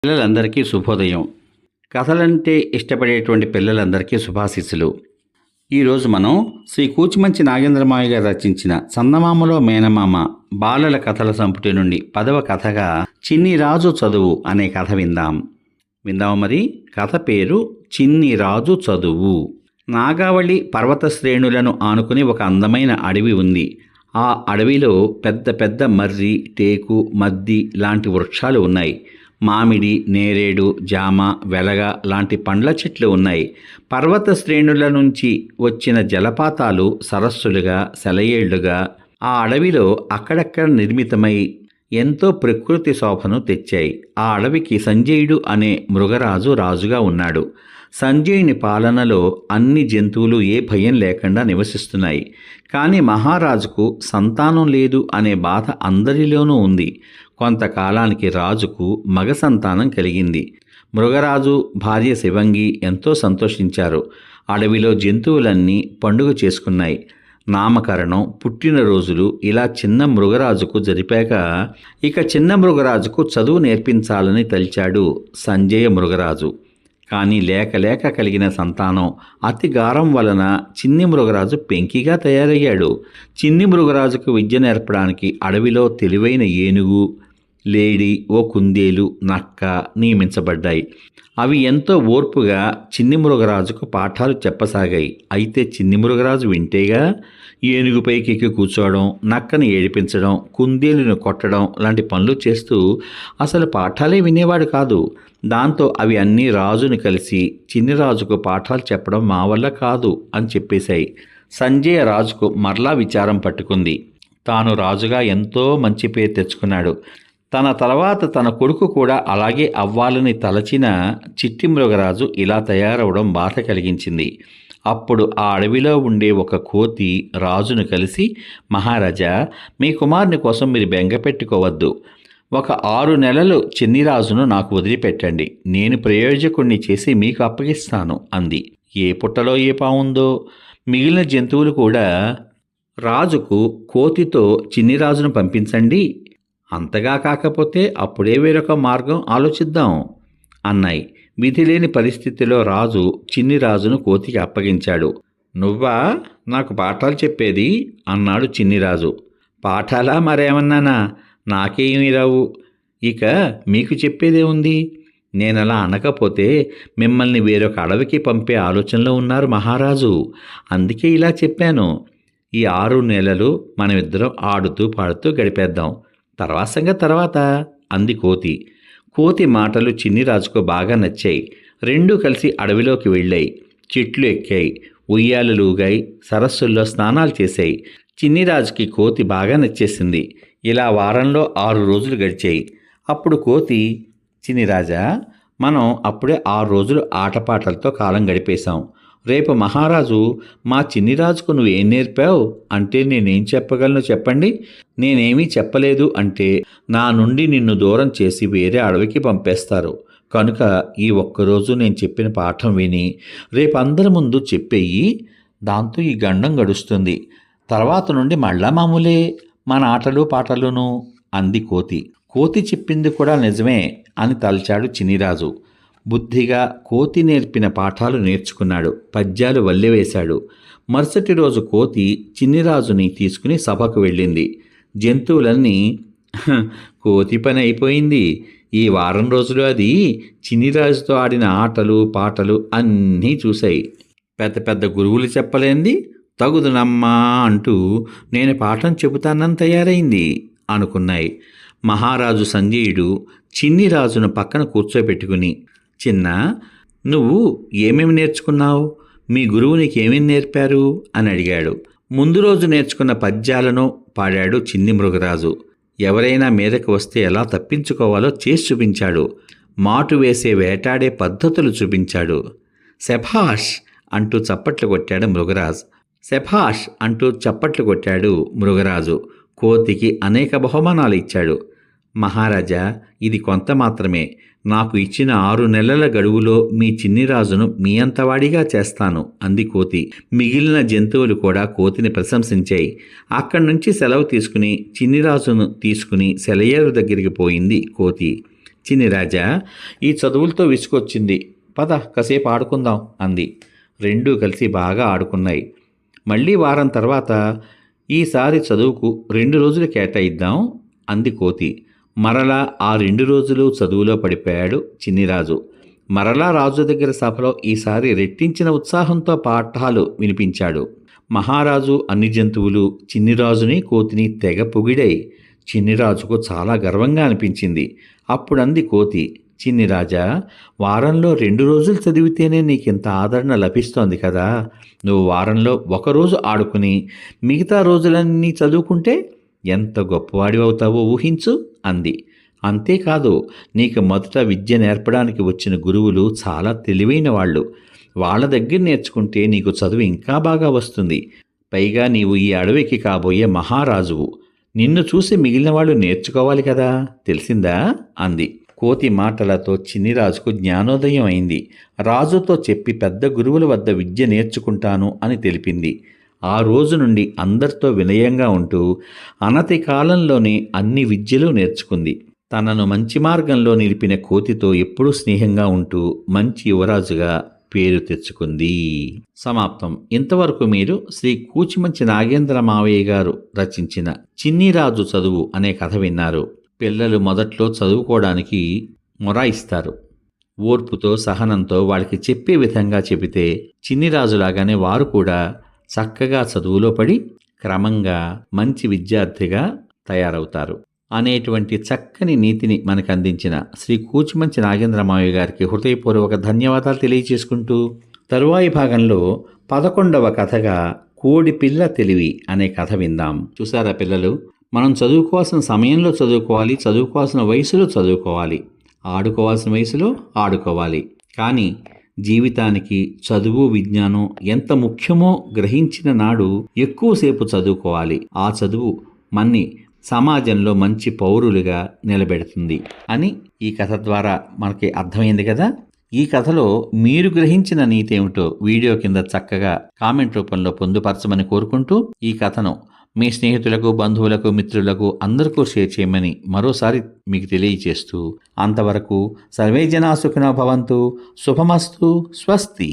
పిల్లలందరికీ శుభోదయం. కథలంటే ఇష్టపడేటువంటి పిల్లలందరికీ శుభాశీస్సులు. ఈరోజు మనం శ్రీ కూచిమంచి నాగేంద్రమాయ గారు రచించిన చందమామలో మేనమామ బాలల కథల సంపుటి నుండి 10వ కథగా చిన్ని రాజు చదువు అనే కథ విందాం. మరి కథ పేరు చిన్ని రాజు చదువు. నాగావళి పర్వత శ్రేణులను ఆనుకుని ఒక అందమైన అడవి ఉంది. ఆ అడవిలో పెద్ద పెద్ద మర్రి, టేకు, మద్ది లాంటి వృక్షాలు ఉన్నాయి. మామిడి, నేరేడు, జామ, వెలగ లాంటి పండ్ల చెట్లు ఉన్నాయి. పర్వత శ్రేణుల నుంచి వచ్చిన జలపాతాలు సరస్సులుగా, సెలయేళ్లుగా ఆ అడవిలో అక్కడక్కడ నిర్మితమై ఎంతో ప్రకృతి శోభను తెచ్చాయి. ఆ అడవికి సంజయుడు అనే మృగరాజు రాజుగా ఉన్నాడు. సంజయుని పాలనలో అన్ని జంతువులు ఏ భయం లేకుండా నివసిస్తున్నాయి. కానీ మహారాజుకు సంతానం లేదు అనే బాధ అందరిలోనూ ఉంది. కొంతకాలానికి రాజుకు మగ సంతానం కలిగింది. మృగరాజు భార్య శివంగి ఎంతో సంతోషించారు. అడవిలో జంతువులన్నీ పండుగ చేసుకున్నాయి. నామకరణం, పుట్టినరోజులు ఇలా చిన్న మృగరాజుకు జరిపాక ఇక చిన్న మృగరాజుకు చదువు నేర్పించాలని తలిచాడు సంజయ మృగరాజు. కానీ లేక లేక కలిగిన సంతానం అతి గారం వలన చిన్ని మృగరాజు పెంకిగా తయారయ్యాడు. చిన్ని మృగరాజుకు విద్య నేర్పడానికి అడవిలో తెలివైన ఏనుగు, లేడి, ఓ కుందేలు, నక్క నియమించబడ్డాయి. అవి ఎంతో ఓర్పుగా చిన్ని మృగరాజుకు పాఠాలు చెప్పసాగాయి. అయితే చిన్ని మృగరాజు వింటేగా ఏనుగుపైకి ఎక్కి కూర్చోవడం, నక్కని ఏడిపించడం, కుందేలును కొట్టడం లాంటి పనులు చేస్తూ అసలు పాఠాలే వినేవాడు కాదు. దాంతో అవి అన్నీ రాజుని కలిసి చిన్ని రాజుకు పాఠాలు చెప్పడం మా వల్ల కాదు అని చెప్పేశాయి. సంజయ రాజుకు మరలా విచారం పట్టుకుంది. తాను రాజుగా ఎంతో మంచి పేరు తెచ్చుకున్నాడు. తన తర్వాత తన కొడుకు కూడా అలాగే అవ్వాలని తలచిన చిట్టి మృగరాజు ఇలా తయారవడం బాధ కలిగించింది. అప్పుడు ఆ అడవిలో ఉండే ఒక కోతి రాజును కలిసి, మహారాజా, మీ కుమారుని కోసం మీరు బెంగ పెట్టుకోవద్దు. ఒక 6 నెలలు చిన్నిరాజును నాకు వదిలిపెట్టండి. నేను ప్రయోజకుణ్ణి చేసి మీకు అప్పగిస్తాను అంది. ఏ పుట్టలో ఏ పావుందో మిగిలిన జంతువులు కూడా రాజుకు కోతితో చిన్నిరాజును పంపించండి, అంతగా కాకపోతే అప్పుడే వేరొక మార్గం ఆలోచిద్దాం అన్నాయి. విధిలేని పరిస్థితిలో రాజు చిన్నిరాజును కోతికి అప్పగించాడు. నువ్వా నాకు పాఠాలు చెప్పేది అన్నాడు చిన్నిరాజు. పాఠాలా మరేమన్నానా? నాకేమీ రావు. ఇక మీకు చెప్పేదే ఉంది. నేనలా అనకపోతే మిమ్మల్ని వేరొక అడవికి పంపే ఆలోచనలో ఉన్నారు మహారాజు. అందుకే ఇలా చెప్పాను. ఈ 6 నెలలు మనమిద్దరం ఆడుతూ పాడుతూ గడిపేద్దాం. తర్వాత అంది కోతి. కోతి మాటలు చిన్నిరాజుకు బాగా నచ్చాయి. రెండూ కలిసి అడవిలోకి వెళ్ళాయి. చెట్లు ఎక్కాయి, ఉయ్యాలలుగాయి, సరస్సుల్లో స్నానాలు చేశాయి. చిన్నిరాజుకి కోతి బాగా నచ్చేసింది. ఇలా వారంలో 6 రోజులు గడిచాయి. అప్పుడు కోతి, చిన్నిరాజా, మనం అప్పుడే 6 రోజులు ఆటపాటలతో కాలం గడిపేశాం. రేపు మహారాజు మా చిన్నిరాజుకు నువ్వేం నేర్పావు అంటే నేనేం చెప్పగలను చెప్పండి? నేనేమీ చెప్పలేదు అంటే నా నుండి నిన్ను దూరం చేసి వేరే అడవికి పంపేస్తారు. కనుక ఈ ఒక్కరోజు నేను చెప్పిన పాఠం విని రేపు అందరి ముందు చెప్పేయి. దాంతో ఈ గండం గడుస్తుంది. తర్వాత నుండి మళ్ళా మామూలే మన ఆటలు పాటలును అంది కోతి. కోతి చెప్పింది కూడా నిజమే అని తలచాడు చిన్నిరాజు. బుద్ధిగా కోతి నేర్పిన పాఠాలు నేర్చుకున్నాడు. పద్యాలు వల్లెవేశాడు. మరుసటి రోజు కోతి చిన్నిరాజుని తీసుకుని సభకు వెళ్ళింది. జంతువులన్నీ కోతి పని అయిపోయింది. ఈ వారం రోజులు అది చిన్నిరాజుతో ఆడిన ఆటలు పాటలు అన్నీ చూశాయి. పెద్ద పెద్ద గురువులు చెప్పలేంది తగుదునమ్మా అంటూ నేను పాఠం చెబుతానని తయారైంది అనుకున్నాయి. మహారాజు సంజయుడు చిన్నిరాజును పక్కన కూర్చోబెట్టుకుని, చిన్నా, నువ్వు ఏమేమి నేర్చుకున్నావు? మీ గురువు నీకేమేమి నేర్పారు అని అడిగాడు. ముందు రోజు నేర్చుకున్న పద్యాలను పాడాడు చిన్ని మృగరాజు. ఎవరైనా మీదకి వస్తే ఎలా తప్పించుకోవాలో చేసి చూపించాడు. మాటు వేసే వేటాడే పద్ధతులు చూపించాడు. శభాష్ అంటూ చప్పట్లు కొట్టాడు మృగరాజు. శభాష్ అంటూ చప్పట్లు కొట్టాడు మృగరాజు. కోతికి అనేక బహుమానాలు ఇచ్చాడు. మహారాజా, ఇది కొంత మాత్రమే. నాకు ఇచ్చిన 6 నెలల గడువులో మీ చిన్నిరాజును మీ అంతవాడిగా చేస్తాను అంది కోతి. మిగిలిన జంతువులు కూడా కోతిని ప్రశంసించాయి. అక్కడి నుంచి సెలవు తీసుకుని చిన్నిరాజును తీసుకుని సెలయేరు దగ్గరికి పోయింది కోతి. చిన్ని రాజా, ఈ చదువులతో విసుగొచ్చింది, పద కాసేపు ఆడుకుందాం అంది. రెండూ కలిసి బాగా ఆడుకున్నాయి. మళ్ళీ వారం తర్వాత ఈసారి చదువుకు 2 రోజులు కేటాయిద్దాం అంది కోతి. మరలా ఆ 2 రోజులు చదువులో పడిపోయాడు చిన్నిరాజు. మరలా రాజు దగ్గర సభలో ఈసారి రెట్టించిన ఉత్సాహంతో పాఠాలు వినిపించాడు. మహారాజు, అన్ని జంతువులు చిన్నిరాజుని కోతిని తెగ పొగిడాయి. చిన్నిరాజుకు చాలా గర్వంగా అనిపించింది. అప్పుడంది కోతి, చిన్నిరాజా, వారంలో 2 రోజులు చదివితేనే నీకింత ఆదరణ లభిస్తోంది కదా. నువ్వు వారంలో 1 రోజు ఆడుకుని మిగతా రోజులన్నీ చదువుకుంటే ఎంత గొప్పవాడివవుతావో ఊహించు అంది. అంతేకాదు, నీకు మొదట విద్య నేర్పడానికి వచ్చిన గురువులు చాలా తెలివైన వాళ్ళు. వాళ్ళ దగ్గర నేర్చుకుంటే నీకు చదువు ఇంకా బాగా వస్తుంది. పైగా నీవు ఈ అడవికి కాబోయే మహారాజువు. నిన్ను చూసి మిగిలిన వాళ్ళు నేర్చుకోవాలి కదా, తెలిసిందా అంది. కోతి మాటలతో చిన్నిరాజుకు జ్ఞానోదయం అయింది. రాజుతో చెప్పి పెద్ద గురువుల వద్ద విద్య నేర్చుకుంటాను అని తెలిపింది. ఆ రోజు నుండి అందరితో వినయంగా ఉంటూ అనతి కాలంలోనే అన్ని విద్యలు నేర్చుకుంది. తనను మంచి మార్గంలో నిలిపిన కోతితో ఎప్పుడూ స్నేహంగా ఉంటూ మంచి యువరాజుగా పేరు తెచ్చుకుంది. సమాప్తం. ఇంతవరకు మీరు శ్రీ కూచిమంచి నాగేంద్ర మావయ్య గారు రచించిన చిన్నిరాజు చదువు అనే కథ విన్నారు. పిల్లలు మొదట్లో చదువుకోవడానికి మొరాయిస్తారు. ఓర్పుతో సహనంతో వాళ్ళకి చెప్పే విధంగా చెబితే చిన్నిరాజులాగానే వారు కూడా చక్కగా చదువులో పడి క్రమంగా మంచి విద్యార్థిగా తయారవుతారు అనేటువంటి చక్కని నీతిని మనకు అందించిన శ్రీ కూచిమంచి నాగేంద్ర మావయ్య గారికి హృదయపూర్వక ధన్యవాదాలు తెలియజేసుకుంటూ తరువాయి భాగంలో 11వ కథగా కోడి పిల్ల తెలివి అనే కథ విందాం. చూసారా పిల్లలు, మనం చదువుకోవాల్సిన సమయంలో చదువుకోవాలి, చదువుకోవాల్సిన వయసులో చదువుకోవాలి, ఆడుకోవాల్సిన వయసులో ఆడుకోవాలి. కానీ జీవితానికి చదువు విజ్ఞానం ఎంత ముఖ్యమో గ్రహించిన నాడు ఎక్కువసేపు చదువుకోవాలి. ఆ చదువు మన్ని సమాజంలో మంచి పౌరులుగా నిలబెడుతుంది అని ఈ కథ ద్వారా మనకి అర్థమైంది కదా. ఈ కథలో మీరు గ్రహించిన నీతి ఏమిటో వీడియో కింద చక్కగా కామెంట్ రూపంలో పొందుపరచమని కోరుకుంటూ ఈ కథను మీ స్నేహితులకు, బంధువులకు, మిత్రులకు అందరికీ షేర్ చేయమని మరోసారి మీకు తెలియజేస్తూ అంతవరకు సర్వే జనా సుఖినో భవంతు. శుభమస్తు. స్వస్తి.